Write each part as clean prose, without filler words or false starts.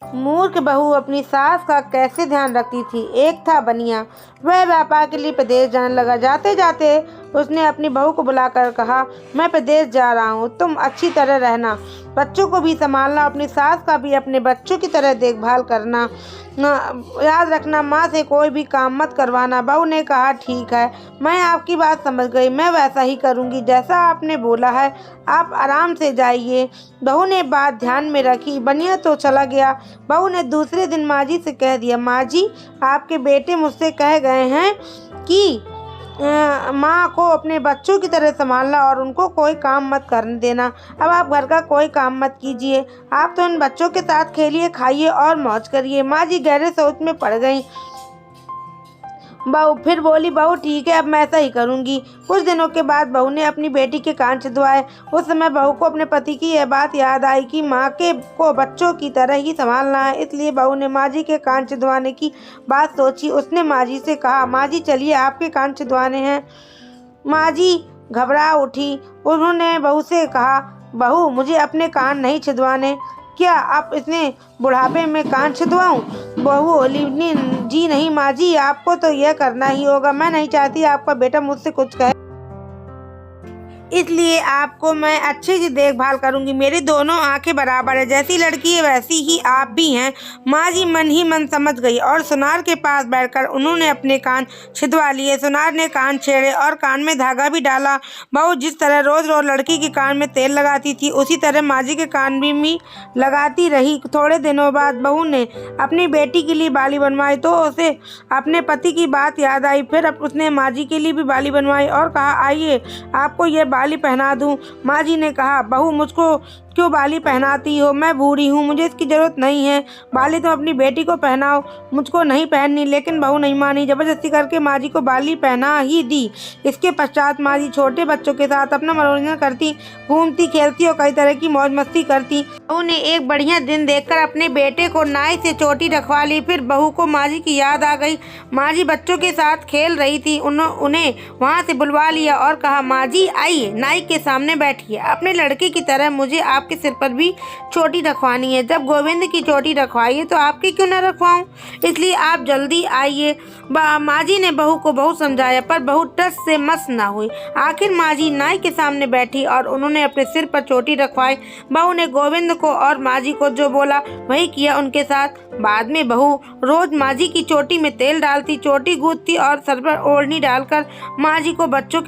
मूर्ख बहू अपनी सास का कैसे ध्यान रखती थी। एक था बनिया, वह व्यापार के लिए प्रदेश जाने लगा। जाते जाते उसने अपनी बहू को बुलाकर कहा, मैं प्रदेश जा रहा हूँ, तुम अच्छी तरह रहना, बच्चों को भी संभालना, अपनी सास का भी अपने बच्चों की तरह देखभाल करना, याद रखना माँ से कोई भी काम मत करवाना। बहू ने कहा, ठीक है, मैं आपकी बात समझ गई, मैं वैसा ही करूँगी जैसा आपने बोला है, आप आराम से जाइए। बहू ने बात ध्यान में रखी। बनिया तो चला गया। बहू ने दूसरे दिन माँ जी से कह दिया, माँ जी, आपके बेटे मुझसे कह गए हैं कि माँ को अपने बच्चों की तरह संभालना और उनको कोई काम मत करने देना। अब आप घर का कोई काम मत कीजिए, आप तो उन बच्चों के साथ खेलिए, खाइए और मौज करिए। माँ जी गहरे सोच में पड़ गईं। बहू फिर बोली, बहू ठीक है, अब मैं ऐसा ही करूँगी। कुछ दिनों के बाद बहू ने अपनी बेटी के कान छिदवाए। उस समय बहू को अपने पति की यह बात याद आई कि माँ के को बच्चों की तरह ही संभालना है। इसलिए बहू ने माँ जी के कान छिदवाने की बात सोची। उसने माँ जी से कहा, माँ जी चलिए, आपके कान छिदवाने हैं। माँ जी घबरा उठी। उन्होंने बहू से कहा, बहू मुझे अपने कान नहीं छिदवाने, क्या आप इतने बुढ़ापे में कान छिदवाऊं? बहू बोली, जी नहीं माँ जी, आपको तो यह करना ही होगा, मैं नहीं चाहती आपका बेटा मुझसे कुछ कहे, इसलिए आपको मैं अच्छे से देखभाल करूंगी। मेरी दोनों आंखें बराबर है, जैसी लड़की है वैसी ही आप भी हैं। माँ जी मन ही मन समझ गई और सुनार के पास बैठकर उन्होंने अपने कान छिदवा लिए। सुनार ने कान छेड़े और कान में धागा भी डाला। बहू जिस तरह रोज रोज लड़की के कान में तेल लगाती थी, उसी तरह माँ जी के कान भी लगाती रही। थोड़े दिनों बाद बहू ने अपनी बेटी के लिए बाली बनवाई तो उसे अपने पति की बात याद आई। फिर उसने माँ जी के लिए भी बाली बनवाई और कहा, आइए आपको यह बाली पहना दूं। माँ जी ने कहा, बहू मुझको क्यों बाली पहनाती हो, मैं बूढ़ी हूँ, मुझे इसकी जरूरत नहीं है, बाली तुम अपनी बेटी को पहनाओ, मुझको नहीं पहननी। लेकिन बहू नहीं मानी, जबरदस्ती करके माँ जी को बाली पहना ही दी। इसके पश्चात माँ जी छोटे बच्चों के साथ अपना मनोरंजन करती, घूमती खेलती और कई तरह की मौज मस्ती करती। बहू ने एक बढ़िया दिन देखकर अपने बेटे को नाई से चोटी रखवा ली। फिर बहू को माँ जी की याद आ गई। माँ जी बच्चों के साथ खेल रही थी। उन्हें वहाँ से बुलवा लिया और कहा, माँ जी आइए, नाई के सामने बैठिए, अपने लड़के की तरह मुझे आपके सिर पर भी चोटी रखवानी है। जब गोविंद की चोटी रखवाई है तो आपकी क्यों न रखवाऊं, इसलिए आप जल्दी आइए। माँ जी ने बहू को बहुत समझाया पर बहू टस से मस न हुई। आखिर माँ जी नाई के सामने बैठी और उन्होंने अपने सिर पर चोटी रखवाई। बहू ने गोविंद को और माँ जी को जो बोला वही किया उनके साथ। बाद में बहू रोज माँ जी की चोटी में तेल डालती, चोटी गूंथती और सर पर ओढ़नी डालकर माँ जी को बच्चों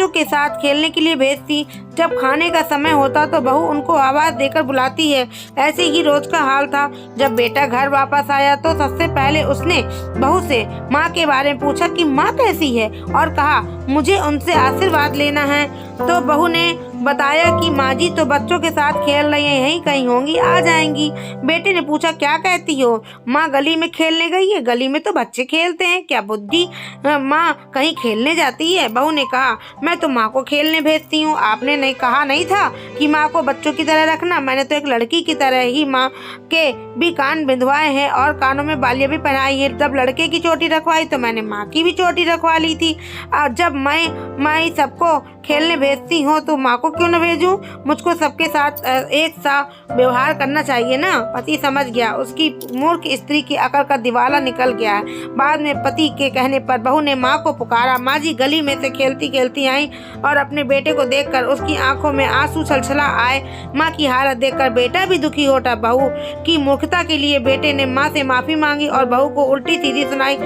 के साथ खेलने के लिए भेजती। जब खाने का समय होता तो बहू उनको आवाज देकर बुलाती है। ऐसे ही रोज का हाल था। जब बेटा घर वापस आया तो सबसे पहले उसने बहू से माँ के बारे में पूछा कि माँ कैसी है और कहा, मुझे उनसे आशीर्वाद लेना है। तो बहू ने बताया कि माँ जी तो बच्चों के साथ खेल रही हैं, यहीं कहीं होंगी, आ जाएंगी। बेटे ने पूछा, क्या कहती हो माँ, गली में खेलने गई है? गली में तो बच्चे खेलते हैं, क्या बुद्धि माँ कहीं खेलने जाती है? बहू ने कहा, मैं तो माँ को खेलने भेजती हूँ, आपने नहीं कहा नहीं था कि माँ को बच्चों की तरह रखना? मैंने तो एक लड़की की तरह ही माँ के भी कान बिंधवाए हैं और कानों में बालियाँ भी पहनाई है। जब लड़के की चोटी रखवाई तो मैंने माँ की भी चोटी रखवा ली थी। और जब मैं सबको खेलने भेजती हूँ तो माँ को क्यों न भेजूं? मुझको सबके साथ एक सा व्यवहार करना चाहिए ना। पति समझ गया, उसकी मूर्ख स्त्री की अकल का दिवाला निकल गया है। बाद में पति के कहने पर बहू ने माँ को पुकारा। माँ जी गली में से खेलती खेलती आई और अपने बेटे को देखकर उसकी आंखों में आंसू छलछला आए। माँ की हालत देखकर बेटा भी दुखी होता। बहू की मूर्खता के लिए बेटे ने माँ से माफी मांगी और बहू को उल्टी सीधी सुनाई।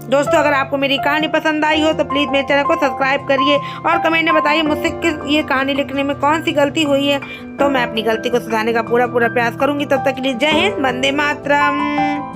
दोस्तों, अगर आपको मेरी कहानी पसंद आई हो तो प्लीज़ मेरे चैनल को सब्सक्राइब करिए और कमेंट में बताइए मुझसे ये कहानी लिखने में कौन सी गलती हुई है, तो मैं अपनी गलती को सुधारने का पूरा प्रयास करूंगी। तब तक के लिए जय हिंद, वंदे मातरम।